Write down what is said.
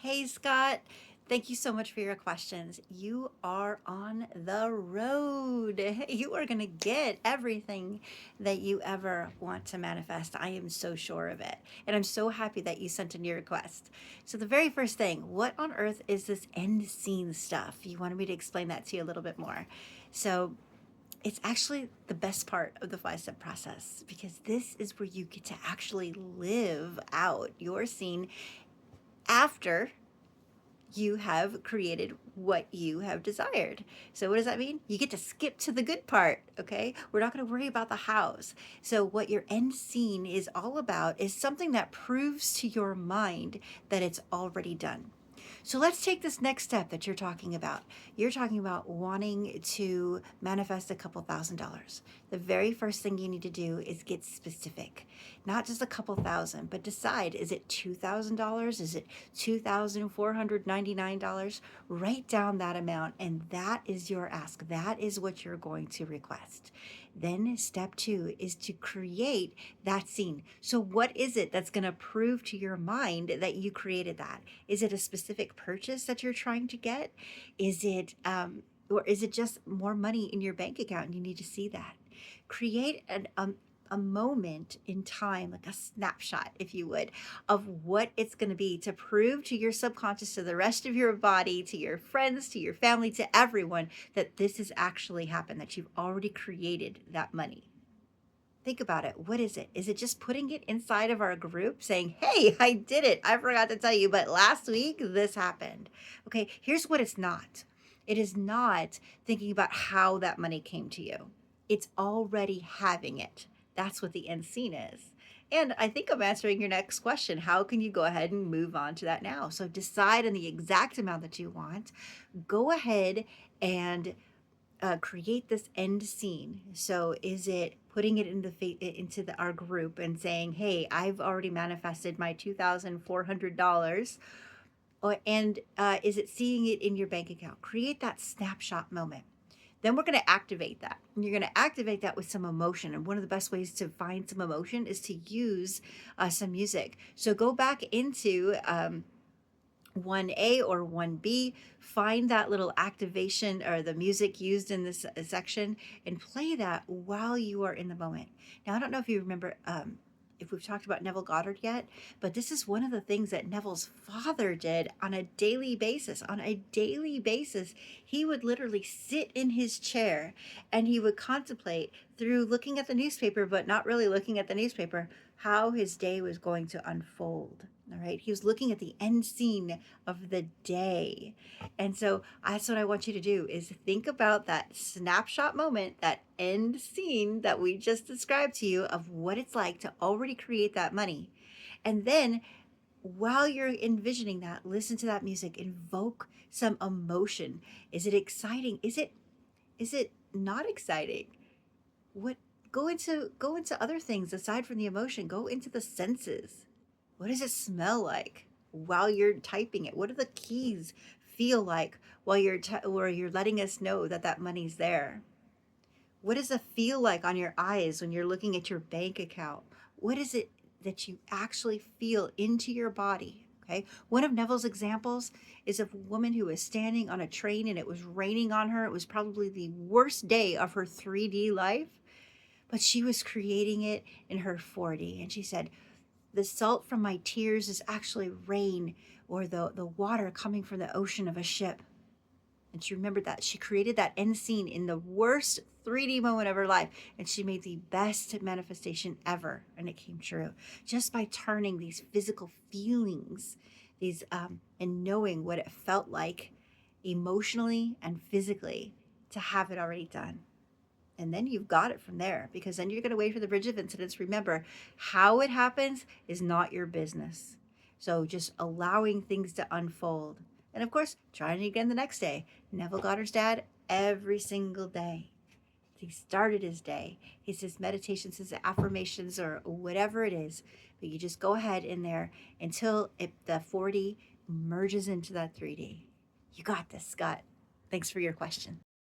Hey, Scott. Thank you so much for your questions. You are on the road. You are going to get everything that you ever want to manifest. I am so sure of it. And I'm so happy that you sent in your request. So, the very first thing, what on earth is this end scene stuff? You wanted me to explain that to you a little bit more. So, it's actually the best part of the 5 step process because this is where you get to actually live out your scene after you have created what you have desired. So, what does that mean? You get to skip to the good part, okay? We're not going to worry about the hows. So, what your end scene is all about is something that proves to your mind that it's already done. So let's take this next step that you're talking about. You're talking about wanting to manifest a couple $1,000s. The very first thing you need to do is get specific. Not just a couple thousand, but decide, is it $2,000? Is it $2,499? Write down that amount, and that is your ask. That is what you're going to request. Then step 2 is to create that scene. So what is it that's going to prove to your mind that you created that? Is it a specific purchase that you're trying to get? Is it or is it just more money in your bank account and you need to see that? Create a moment in time, like a snapshot, if you would, of what it's going to be to prove to your subconscious, to the rest of your body, to your friends, to your family, to everyone that this has actually happened, that you've already created that money. Think about it. What is it? Is it just putting it inside of our group saying, hey, I did it. I forgot to tell you, but last week this happened. Okay, here's what it's not. It is not thinking about how that money came to you. It's already having it. That's what the end scene is. And I think I'm answering your next question. How can you go ahead and move on to that now? So decide on the exact amount that you want. Go ahead and create this end scene. So is it putting it into our group and saying, "Hey, I've already manifested my $2,400," and is it seeing it in your bank account? Create that snapshot moment. Then we're going to activate that. And you're going to activate that with some emotion. And one of the best ways to find some emotion is to use some music. So go back into 1A or 1B, find that little activation or the music used in this section and play that while you are in the moment. Now, I don't know if you remember if we've talked about Neville Goddard yet, but this is one of the things that Neville's father did on a daily basis. On a daily basis, he would literally sit in his chair and he would contemplate through looking at the newspaper, but not really looking at the newspaper, how his day was going to unfold. All right. He was looking at the end scene of the day. And so that's what I want you to do is think about that snapshot moment, that end scene that we just described to you of what it's like to already create that money. And then while you're envisioning that, listen to that music, invoke some emotion. Is it exciting? Is it not exciting? What go into other things aside from the emotion. Go into the senses. What does it smell like while you're typing it? What do the keys feel like while you're letting us know that that money's there? What does it feel like on your eyes when you're looking at your bank account? What is it that you actually feel into your body? Okay. One of Neville's examples is of a woman who was standing on a train and it was raining on her. It was probably the worst day of her 3D life, but she was creating it in her 40. And she said, the salt from my tears is actually rain or the water coming from the ocean of a ship. And she remembered that. She created that end scene in the worst 3D moment of her life. And she made the best manifestation ever. And it came true just by turning these physical feelings, and knowing what it felt like emotionally and physically to have it already done. And then you've got it from there because then you're going to wait for the bridge of incidents. Remember, how it happens is not your business. So just allowing things to unfold. And of course, trying it again the next day. Neville Goddard's dad, every single day. He started his day. He says meditations, his affirmations, or whatever it is. But you just go ahead in there until the 40 merges into that 3D. You got this, Scott. Thanks for your question.